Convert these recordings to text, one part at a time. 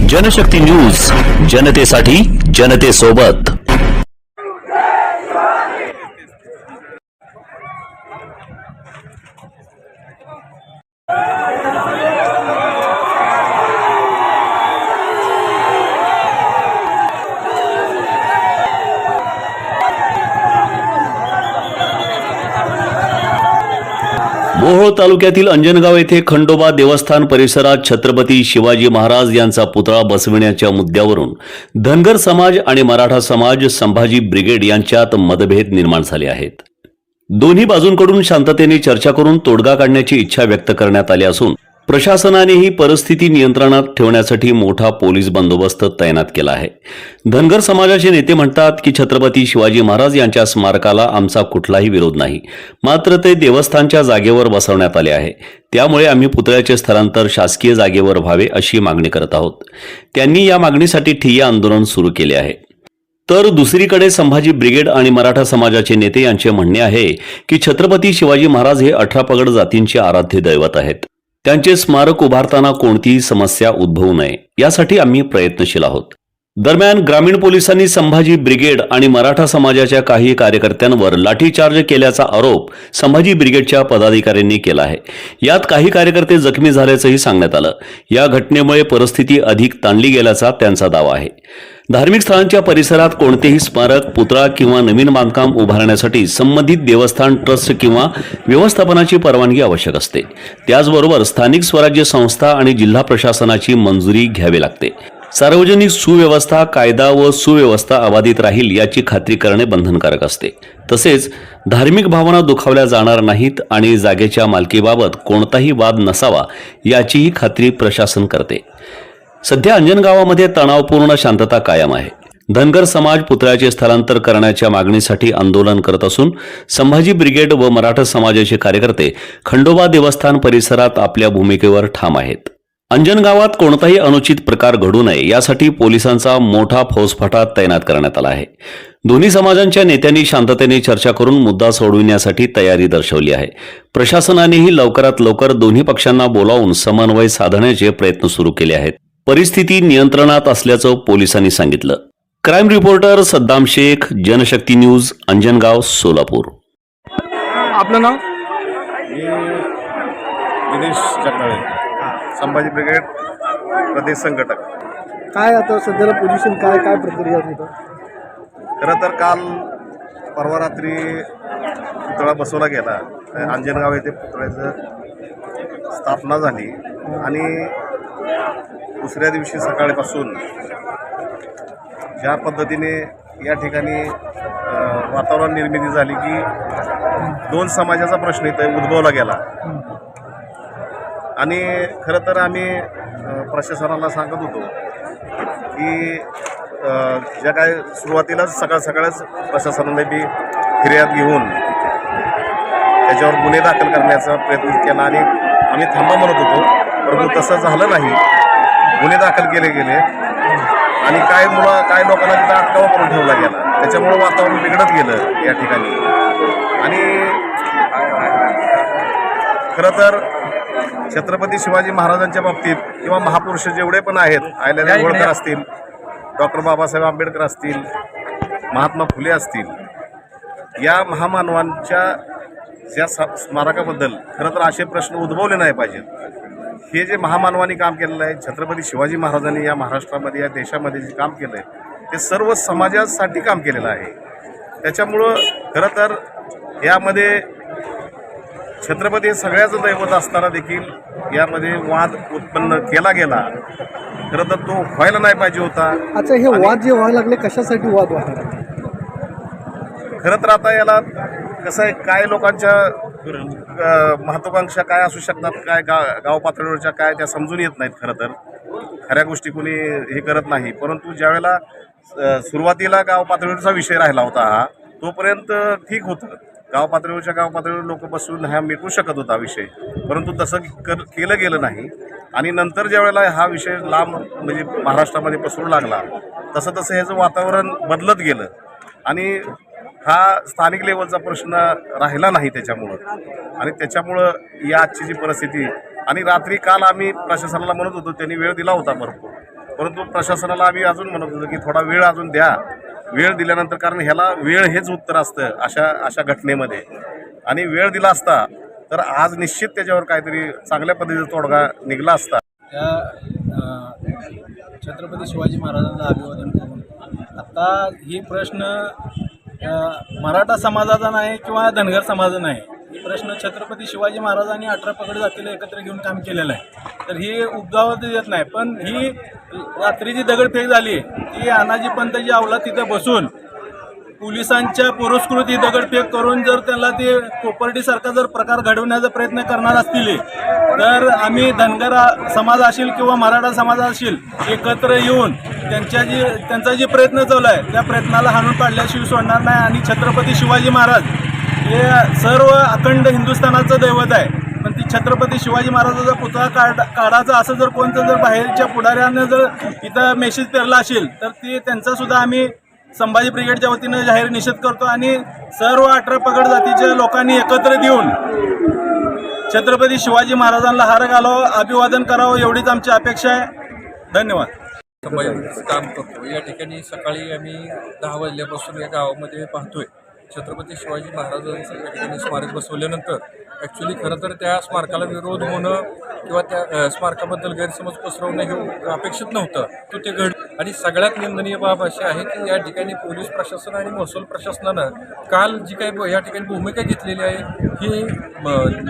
Janshakti news, जनतेसाठी, जनतेसोबत। मोहोळ तालुक्यातील अंजनगाव येथे खंडोबा देवस्थान परिसरात छत्रपती शिवाजी महाराज यांचा पुतळा बसविण्याच्या मुद्द्यावरून धनगर समाज आणि मराठा समाज संभाजी ब्रिगेड यांच्यात मतभेद निर्माण झाले आहेत। दोन्ही बाजूंकडून शांततेने चर्चा करून तोडगा काढण्याची इच्छा व्यक्त करण्यात आली असून प्रशासनाने ही परिस्थिती नियंत्रणात ठेवण्यासाठी मोठा पोलीस बंदोबस्त तैनात केला आहे। धनगर समाजाचे नेते म्हणतात की छत्रपती शिवाजी महाराज यांच्या स्मारकाला आमचा कुठलाही विरोध नाही, मात्र ते देवस्थानच्या जागेवर बसवण्यात आले आहे, त्यामुळे आम्ही पुतळ्याचे स्थलांतर शासकीय जागेवर व्हावे अशी मागणी करत आहोत। त्यांनी या मागणीसाठी ठिय्या आंदोलन सुरू केले आहे। तर दुसरीकडे संभाजी ब्रिगेड आणि मराठा समाजाचे नेते यांचे म्हणणे आहे की छत्रपती शिवाजी महाराज हे 18 पगड जातींचे आराध्य दैवत आहेत, त्यांचे स्मारक उभारताना कोणतीही समस्या उद्भवू नये यासाठी आम्ही प्रयत्नशील आहोत। दरम्यान ग्रामीण पोलिसांनी संभाजी ब्रिगेड आणि मराठा समाजाच्या काही कार्यकर्त्यांवर लाठीचार्ज केल्याचा आरोप संभाजी ब्रिगेडच्या पदाधिकाऱ्यांनी केला आहे। यात काही कार्यकर्ते जखमी झाल्याचंही सांगण्यात आलं। या घटनेमुळे परिस्थिती अधिक ताणली गेल्याचा त्यांचा दावा आहे। धार्मिक स्थळांच्या परिसरात कोणतेही स्मारक, पुतळा किंवा नवीन बांधकाम उभारण्यासाठी संबंधित देवस्थान ट्रस्ट किंवा व्यवस्थापनाची परवानगी आवश्यक असते। त्याचबरोबर स्थानिक स्वराज्य संस्था आणि जिल्हा प्रशासनाची मंजुरी घ्यावी लागते। सार्वजनिक सुव्यवस्था, कायदा व सुव्यवस्था अबाधित राहील याची खात्री करणे बंधनकारक असते। तसेच धार्मिक भावना दुखावल्या जाणार नाहीत आणि जागेच्या मालकीबाबत कोणताही वाद नसावा याचीही खात्री प्रशासन करते। सध्या अंजनगावामध्ये तणावपूर्ण शांतता कायम आहे। धनगर समाज पुतळ्याचे स्थलांतर करण्याच्या मागणीसाठी आंदोलन करत असून संभाजी ब्रिगेड व मराठा समाजाचे कार्यकर्ते खंडोबा देवस्थान परिसरात आपल्या भूमिकेवर ठाम आहेत। अंजनगावात कोणताही अनुचित प्रकार घडू नये यासाठी पोलिसांचा मोठा फौजफाटा तैनात करण्यात आला आहे। दोन्ही समाजांच्या नेत्यांनी शांततेने चर्चा करून मुद्दा सोडविण्यासाठी तयारी दर्शवली आहे। प्रशासनानेही लवकरात लवकर दोन्ही पक्षांना बोलावून समन्वय साधण्याचे प्रयत्न सुरू केले आहेत। परिस्थिती नियंत्रणात असल्याचं पोलिसांनी सांगितलं। Crime reporter Saddam Shaikh, Janshakti news, Anjangaon, Solapur. आपलं नाव? दिनेश जगदाळे, संभाजी ब्रिगेड प्रदेश संघटक। काय आता सध्याला पोझिशन काय काय प्रक्रिया आहे तिथं? खरं तर काल परवा रात्री पुतळा बसवला गेला। अंजनगाव येथे पुतळ्याचं स्थापना झाली आणि दुसऱ्या दिवशी सकाळपासून ज्या पद्धतीने या ठिकाणी वातावरण निर्मिती झाली की दोन समाजाचा प्रश्न इथं उद्भवला गेला आणि खरं तर आम्ही प्रशासनाला सांगत होतो की ज्या काय सुरुवातीलाच सकाळच प्रशासनाने बी फिर्याद घेऊन त्याच्यावर गुन्हे दाखल करण्याचा प्रयत्न केला आणि आम्ही थांबा म्हणत होतो, परंतु तसं झालं नाही। गुन्हे दाखल केले गेले आणि काय लोकांना तिथं अटकावा करून ठेवला गेला, त्याच्यामुळं वातावरण बिघडत गेलं या ठिकाणी। आणि खरं तर छत्रपती शिवाजी महाराजांच्या बाबतीत किंवा महापुरुष जेवढे पण आहेत, अहिल्यादेवी होळकर असतील, डॉक्टर बाबासाहेब आंबेडकर असतील, महात्मा फुले असतील, या महामानवांच्या ज्या स्मारकाबद्दल खरं तर असे प्रश्न उद्भवले नाही पाहिजेत। हे जे महामानवांनी काम केलेलं आहे, छत्रपती शिवाजी महाराजांनी या महाराष्ट्रामध्ये, या देशामध्ये जे काम केलं आहे ते सर्व समाजासाठी काम केलेलं आहे। त्याच्यामुळं खरं तर यामध्ये छत्रपती हे सगळ्याचं दैवत असताना देखील यामध्ये वाद उत्पन्न केला गेला। खरं तर तो व्हायला नाही पाहिजे होता। अच्छा, हे वाद जे व्हायला लागले कशासाठी वाद व्हायला? खरं तर आता याला कसं आहे, काय लोकांच्या महत्वाकांक्षा काय असू शकतात, काय गाव पातळीवरच्या काय त्या समजून येत नाहीत। खरं तर खऱ्या गोष्टी कोणी हे करत नाही, परंतु ज्यावेळेला सुरुवातीला गाव पातळीवरचा विषय राहिला होता हा, तोपर्यंत ठीक होतं। गाव पातळीवर लोक बसून हा मिटवू शकत होता विषय, परंतु तसं केलं गेलं नाही। आणि नंतर ज्यावेळेला हा विषय लांब म्हणजे महाराष्ट्रामध्ये पसरू लागला, तसं ह्याचं वातावरण बदलत गेलं आणि हा स्थानिक लेवलचा प्रश्न राहिला नाही त्याच्यामुळं। आणि त्याच्यामुळं या आजची जी परिस्थिती, आणि रात्री काल आम्ही प्रशासनाला म्हणत होतो, त्यांनी वेळ दिला होता भरपूर, परंतु प्रशासनाला आम्ही अजून म्हणत होतो की थोडा वेळ अजून द्या. वेळ दिल्यानंतर, कारण ह्याला वेळ हेच उत्तर असतं अशा घटनेमध्ये, आणि वेळ दिला असता तर आज निश्चित त्याच्यावर काहीतरी चांगल्या पद्धतीचा तोडगा निघाला असता. त्या छत्रपती शिवाजी महाराजांना अभिवादन करून आता ही प्रश्न मराठा समाजाचा नाही किंवा धनगर समाजाचा नाही, ही प्रश्न छत्रपती शिवाजी महाराजांनी 18 पगड जातीला एकत्र घेऊन काम केलेलं आहे. तर ही उपजावत येत नाही, पण ही रात्रीची दगडफेक झाली ती अनाजी पंतजी अवला तिथं बसून पोलिसांच्या पुरस्कृत ही दगडफेक करून जर त्याला ते प्रॉपर्टीसारखा जर प्रकार घडवण्याचा प्रयत्न करणार असतील तर आम्ही धनगर समाज असेल किंवा मराठा समाज असेल एकत्र येऊन त्यांचा जे प्रयत्न चालू आहे त्या प्रयत्नाला हाणून पाडल्याशिवाय सोडणार नाही. आणि छत्रपती शिवाजी महाराज हे सर्व अखंड हिंदुस्थानाचं दैवत आहे, पण ती छत्रपती शिवाजी महाराजाचा पुतळा काढायचा असं जर कोणतं जर बाहेरच्या पुढाऱ्यानं जर इथं मेसेज पेरला असेल तर ते त्यांचा सुद्धा आम्ही संभाजी ब्रिगेडच्या वतीनं जाहीर निषेध करतो. आणि सर्व 18 पगड जातीच्या लोकांनी एकत्र देऊन छत्रपती शिवाजी महाराजांना हार घालावं, अभिवादन करावं एवढीच आमची अपेक्षा आहे. धन्यवाद. संभाजीचं काम करतो. या ठिकाणी सकाळी आम्ही 10 वाजल्यापासून या गावामध्ये पाहतोय छत्रपती शिवाजी महाराजांचं या ठिकाणी स्मारक बसवल्यानंतर ॲक्च्युली खरं तर त्या स्मारकाला विरोध होणं किंवा त्या स्मारकाबद्दल गैरसमज पसरवणं हे अपेक्षित नव्हतं, तो ते घड. आणि सगळ्यात निंदनीय बाब अशी आहे की या ठिकाणी पोलीस प्रशासन आणि महसूल प्रशासनानं काल जी काही या ठिकाणी भूमिका घेतलेली आहे ही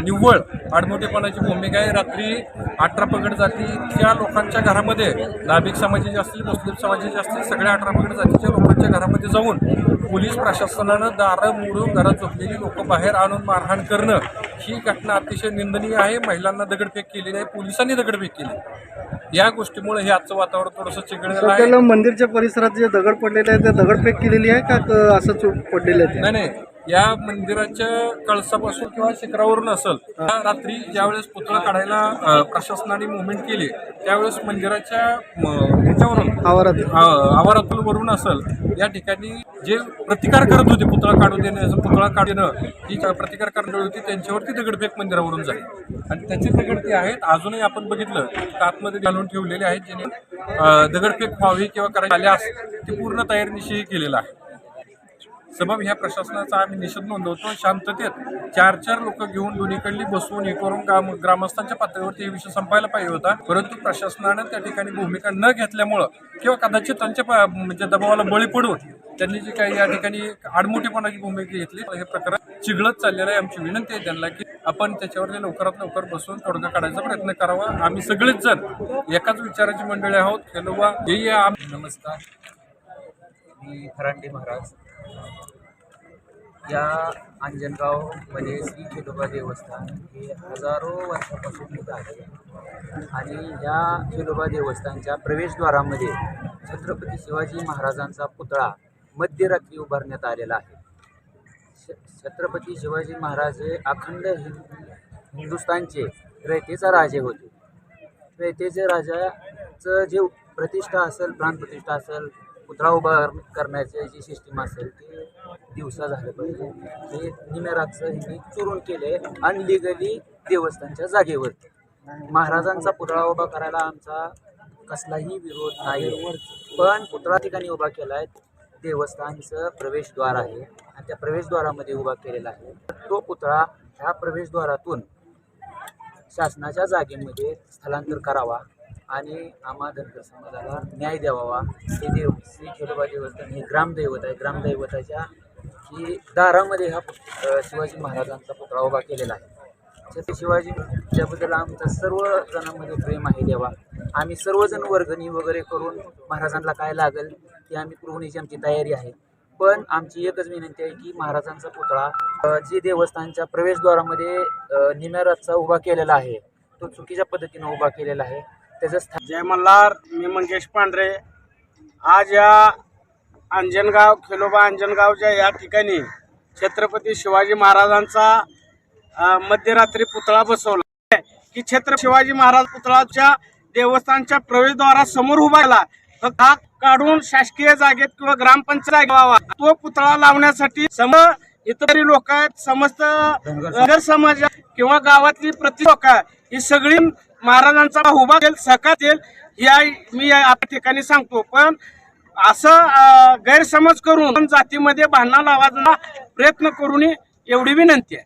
निव्वळ आडमोठेपणाची भूमिका आहे. रात्री 18 पगड जातीच्या लोकांच्या घरामध्ये, नाभिक समाजाचे असतील, मुस्लिम समाजाचे असतील, सगळ्या 18 पगड जातीच्या लोकांच्या घरामध्ये जाऊन पोलीस प्रशासनानं दारं मोडून घरात झोपलेली लोक बाहेर आणून मारहाण करणं ही घटना अतिशय निंदनीय आहे. महिलांना दगडफेक केलेली आहे, पोलिसांनी दगडफेक केली. या गोष्टीमुळे हे आजचं वातावरण थोडंसं चिघळलेलं आहे. सध्याला मंदिरच्या परिसरात जे दगड पडलेले आहेत ते दगडफेक केलेली आहे का असंच पडलेले आहेत? नाही, या मंदिराच्या कळसापासून किंवा शिखरावरून असेल. रात्री ज्यावेळेस पुतळा काढायला प्रशासनाने मुवमेंट केली त्यावेळेस मंदिराच्या ह्याच्यावरून आवारातून वरून असेल या ठिकाणी जे प्रतिकार करत होते पुतळा काढू देण्याचं, पुतळा काढणं ही प्रतिकार करणारी होती त्यांच्यावरती दगडफेक मंदिरावरून झाली. आणि त्याचे दगड ते आहेत अजूनही आपण बघितलं तर आतमध्ये घालून ठेवलेले आहेत, ज्याने दगडफेक व्हावी किंवा करायला आल्यास ते पूर्ण तयारीनिशी केलेलं आहे. सबब ह्या प्रशासनाचा आम्ही निषेध नोंदवतो. शांततेत 4 लोक घेऊन दोन्हीकडली बसवून हे करून ग्रामस्थांच्या पातळीवरती हे विषय संपायला पाहिजे होता, परंतु प्रशासनानं त्या ठिकाणी भूमिका न घेतल्यामुळं किंवा कदाचित त्यांच्या म्हणजे दबावाला बळी पडून त्यांनी जी काही या ठिकाणी आडमोठेपणाची भूमिका घेतली हे प्रकरण चिघळत चाललेलं आहे. आमची विनंती आहे त्यांना की आपण त्याच्यावरती लवकरात लवकर बसून तोडगा काढायचा प्रयत्न करावा. आम्ही सगळेच जण एकाच विचाराची मंडळी आहोत. खेलोबा नमस्कार, मी फरांडे महाराज. या अंजनगावमध्ये श्री खेलोबा देवस्थान हे हजारो वर्षापासून इथं आहे आणि या खेलोबा देवस्थानच्या प्रवेशद्वारामध्ये छत्रपती शिवाजी महाराजांचा पुतळा मध्यरात्री उभारण्यात आलेला आहे. छत्रपती शिवाजी महाराज हे अखंड हिंदुस्थानचे रयतेचा राजे होते. रयतेच्या राजाचं जे प्रतिष्ठा असेल, प्राणप्रतिष्ठा असेल, पुतळा उभा करण्याची जी सिस्टीम असेल ते दिवसा झालं पाहिजे. हे निम्या रातचं ह्यांनी चोरून केले अनलिगली देवस्थानच्या जागेवरती. महाराजांचा पुतळा उभा करायला आमचा कसलाही विरोध नाही, पण पुतळा ठिकाणी उभा केला आहे. देवस्थानचं प्रवेशद्वार आहे आणि त्या प्रवेशद्वारामध्ये उभा केलेला आहे. तो पुतळा ह्या प्रवेशद्वारातून शासनाच्या जागेमध्ये स्थलांतर करावा आणि आम्हा धनगर समाजाला न्याय द्यावा. हे श्री खेलोबा देवस्थान हे ग्रामदैवत आहे. ग्रामदैवताच्या ही दारामध्ये हा शिवाजी महाराजांचा पुतळा उभा केलेला आहे. छत्रपती शिवाजी त्याबद्दल आमचं सर्व जणांमध्ये प्रेम आहे. देवा आम्ही सर्वजण वर्गणी वगैरे करून महाराजांना काय लागेल ते आम्ही पुरवण्याची आमची तयारी आहे. पण आमची एकच विनंती आहे की महाराजांचा पुतळा जे देवस्थानच्या प्रवेशद्वारामध्ये निम्या रातचा उभा केलेला आहे तो चुकीच्या पद्धतीनं उभा केलेला आहे. त्याचं जय मल्हार. मी मंगेश पांढरे. आज या अंजनगाव खेलोबा अंजनगावच्या या ठिकाणी छत्रपती शिवाजी महाराजांचा मध्यरात्री पुतळा बसवला की छत्रपती शिवाजी महाराज पुतळाच्या देवस्थानच्या प्रवेशद्वारासमोर उभा केला. हा काढून शासकीय जागेत किंवा ग्रामपंचायत व्हावा. तो पुतळा लावण्यासाठी इतरही लोक आहेत, समस्त धनगर समाज किंवा गावातली प्रति लोक ही सगळी महाराजांचा उभा केल सकाळ येईल मी या ठिकाणी सांगतो. पण असं गैरसमज करून जातीमध्ये भांडणं लावायचा प्रयत्न करू नये एवढी विनंती आहे.